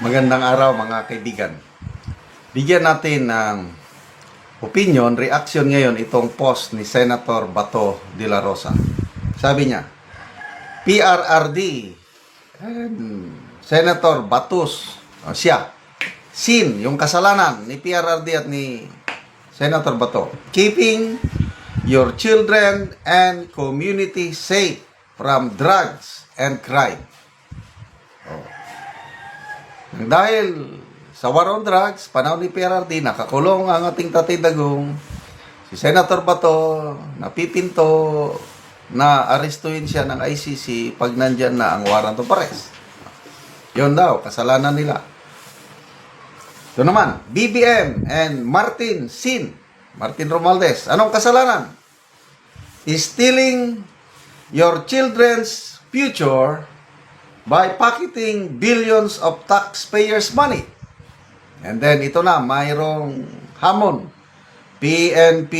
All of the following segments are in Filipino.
Magandang araw mga kaibigan. Bigyan natin ng opinion, reaction ngayon itong post ni Senator Bato de la Rosa. Sabi niya, PRRD and Senator Batus, sin, yung kasalanan ni PRRD at ni Senator Bato, keeping your children and community safe from drugs and crime. Dahil sa war on drugs, panahon ni PRRD, nakakulong ang ating Tatay Dagong. Si Senator Bato, napipinto na arestuhin siya ng ICC pag nandyan na ang warrant of arrest. Yun daw, kasalanan nila. Ito naman, BBM and Martin Romualdez. Anong kasalanan? Stealing your children's future by pocketing billions of taxpayers' money. And then ito na, mayroong hamon. PNP,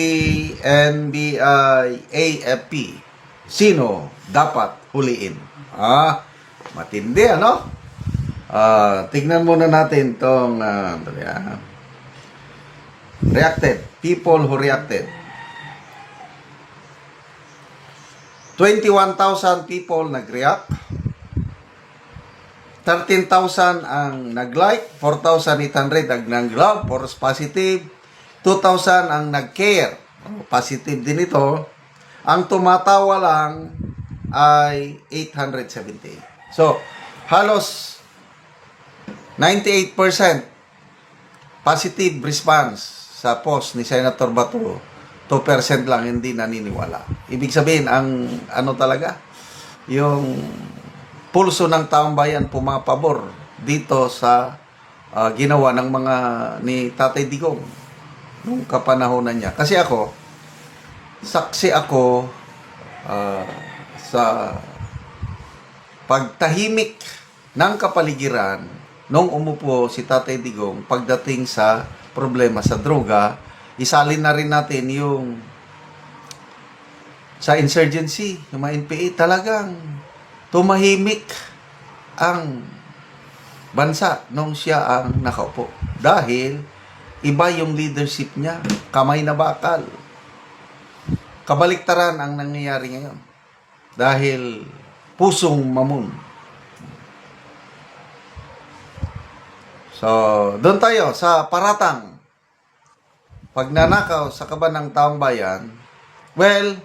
NBI, AFP. Sino dapat huliin? Matindi, ano? Tignan muna natin itong reacted. People who reacted. 21,000 people nag-react. 13,000 ang nag-like, 4,800 ang nag-love, false positive, 2,000 ang nag-care, positive din ito. Ang tumatawa lang ay 870. So, halos 98% positive response sa post ni Senator Bato, 2% lang hindi naniniwala. Ibig sabihin, ang ano talaga, yung pulso ng taong bayan pumapabor dito sa ginawa ng mga ni Tatay Digong nung kapanahonan niya. Kasi ako, saksi ako sa pagtahimik ng kapaligiran nung umupo si Tatay Digong pagdating sa problema sa droga. Isalin na rin natin yung sa insurgency, yung mga NPA, talagang tumahimik ang bansa nung siya ang nakaupo. Dahil iba yung leadership niya, kamay na bakal. Kabaliktaran ang nangyayari ngayon. Dahil pusong mamun. So, doon tayo sa paratang. Pagnanakaw sa kaban ng taong bayan, well,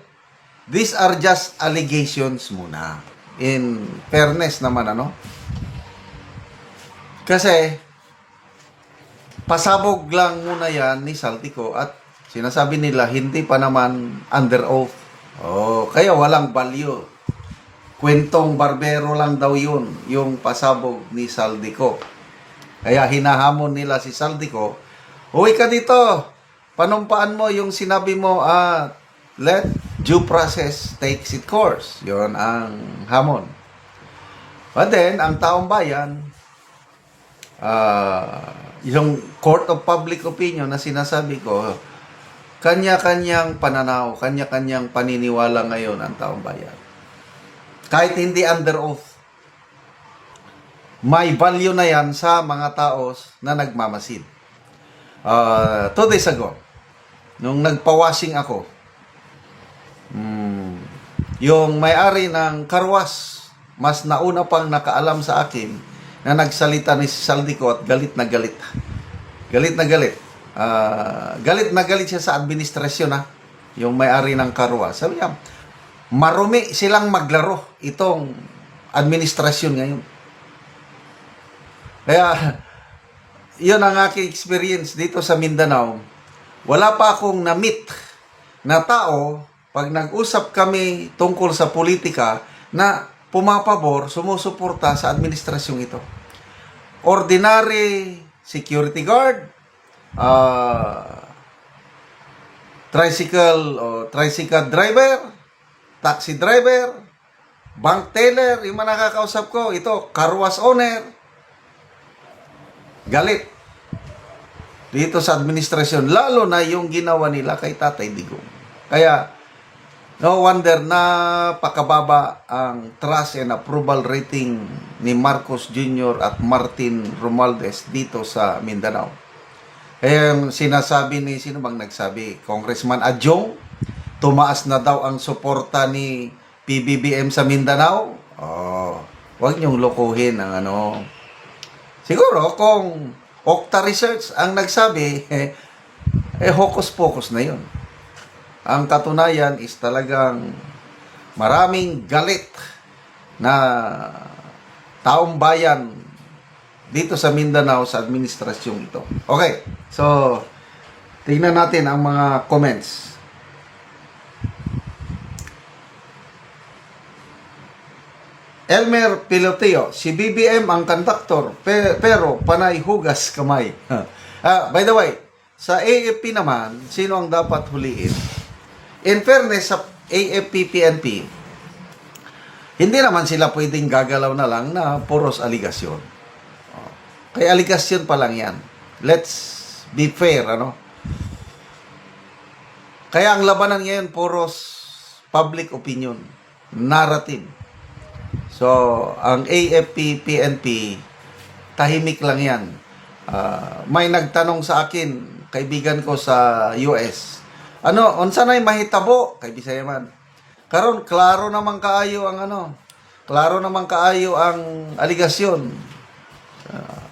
these are just allegations muna. In fairness naman, ano? Kasi, pasabog lang muna yan ni Saldico at sinasabi nila, hindi pa naman under oath. Kaya walang value. Kwentong barbero lang daw yun, yung pasabog ni Saldico. Kaya hinahamon nila si Saldico, uwi ka dito, panumpaan mo yung sinabi mo, let due process takes its course. Yon ang hamon. But then, ang taong bayan, yung court of public opinion na sinasabi ko, kanya-kanyang pananaw, kanya-kanyang paniniwala ngayon ang taong bayan. Kahit hindi under oath, may value na yan sa mga taos na nagmamasid. 2 days ago, nung nagpawashing ako, yung may-ari ng karwas, mas nauna pang nakaalam sa akin na nagsalita ni Saldico at galit na galit. Galit na galit. Galit na galit siya sa administrasyon, yung may-ari ng karwas. Sabi niya, marumi silang maglaro itong administrasyon ngayon. Kaya, yun ang aking experience dito sa Mindanao. Wala pa akong na-meet na tao pag nag-usap kami tungkol sa politika na pumapabor, sumusuporta sa administrasyong ito. Ordinary security guard, tricycle driver, taxi driver, bank teller, yung mga nakakausap ko, ito, car wash owner, galit dito sa administrasyon, lalo na yung ginawa nila kay Tatay Digong. Kaya, No wonder na pakababa ang trust and approval rating ni Marcos Jr. at Martin Romualdez dito sa Mindanao. Eh, sinasabi ni, sino bang nagsabi? Congressman Adjong, tumaas na daw ang suporta ni PBBM sa Mindanao. Oh, wag niyong lokohin ang ano. Siguro kung Okta Research ang nagsabi, hocus-pocus na yun. Ang katunayan is talagang maraming galit na taong bayan dito sa Mindanao sa administrasyong ito. Okay, so tingnan natin ang mga comments. Elmer Piloteo, si BBM ang conductor, pero panay hugas kamay. By the way, sa AFP naman, sino ang dapat huliin? In fairness sa AFP-PNP, hindi naman sila pwedeng gagalaw na lang na puros aligasyon. Kaya aligasyon pa lang yan. Let's be fair, ano? Kaya ang labanan ngayon, puros public opinion, narrative. So, ang AFP-PNP, tahimik lang yan. May nagtanong sa akin, kaibigan ko sa US, ano, unsa nay mahitabo kay Bisaya man. Karon klaro naman kaayo ang ano. Klaro naman kaayo ang aligasyon.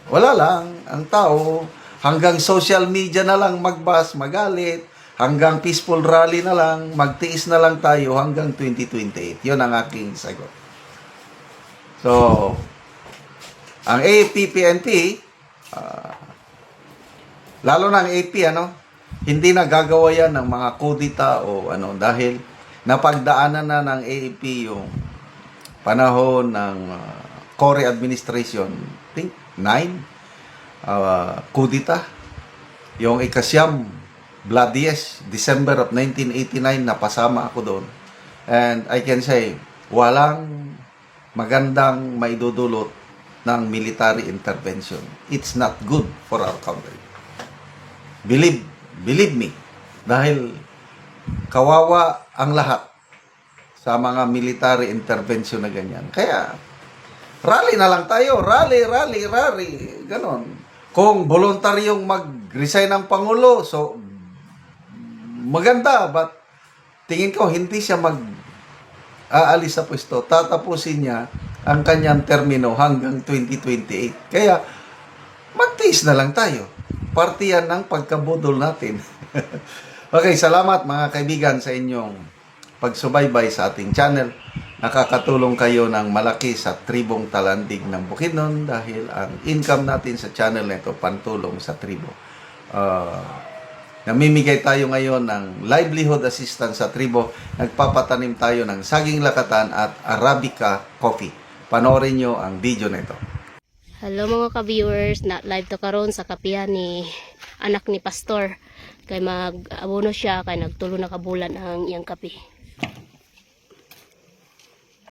Wala lang ang tao hanggang social media na lang magbas, magalit, hanggang peaceful rally na lang, magtiis na lang tayo hanggang 2028. 'Yon ang aking sagot. So, ang AFP-PNP lalo na ang AP, ano, hindi na gagawa yan ng mga kudita o ano, dahil napagdaanan na ng AAP yung panahon ng Cory administration, I think 9 kudita, yung ikasyam bloodiest December of 1989, napasama ako doon, and I can say walang magandang maidudulot ng military intervention. It's not good for our country. Believe me, dahil kawawa ang lahat sa mga military intervention na ganyan. Kaya, rally na lang tayo. Rally, ganon. Kung voluntaryong mag-resign ng Pangulo, so, maganda, but tingin ko, hindi siya aalis sa pwesto. Tatapusin niya ang kanyang termino hanggang 2028. Kaya, magtiis na lang tayo. Parte yan ng pagkabudol natin. Okay, salamat mga kaibigan sa inyong pagsubaybay sa ating channel. Nakakatulong kayo ng malaki sa tribong Talandig ng Bukidnon dahil ang income natin sa channel na ito pantulong sa tribo. Namimigay tayo ngayon ng livelihood assistance sa tribo. Nagpapatanim tayo ng saging lakatan at Arabica coffee. Panoorin nyo ang video na ito. Hello mga ka-viewers, na live to karon sa kapihan ni anak ni Pastor. Kay mag-abono siya, kay nagtulo na kabulan ang iyang kape.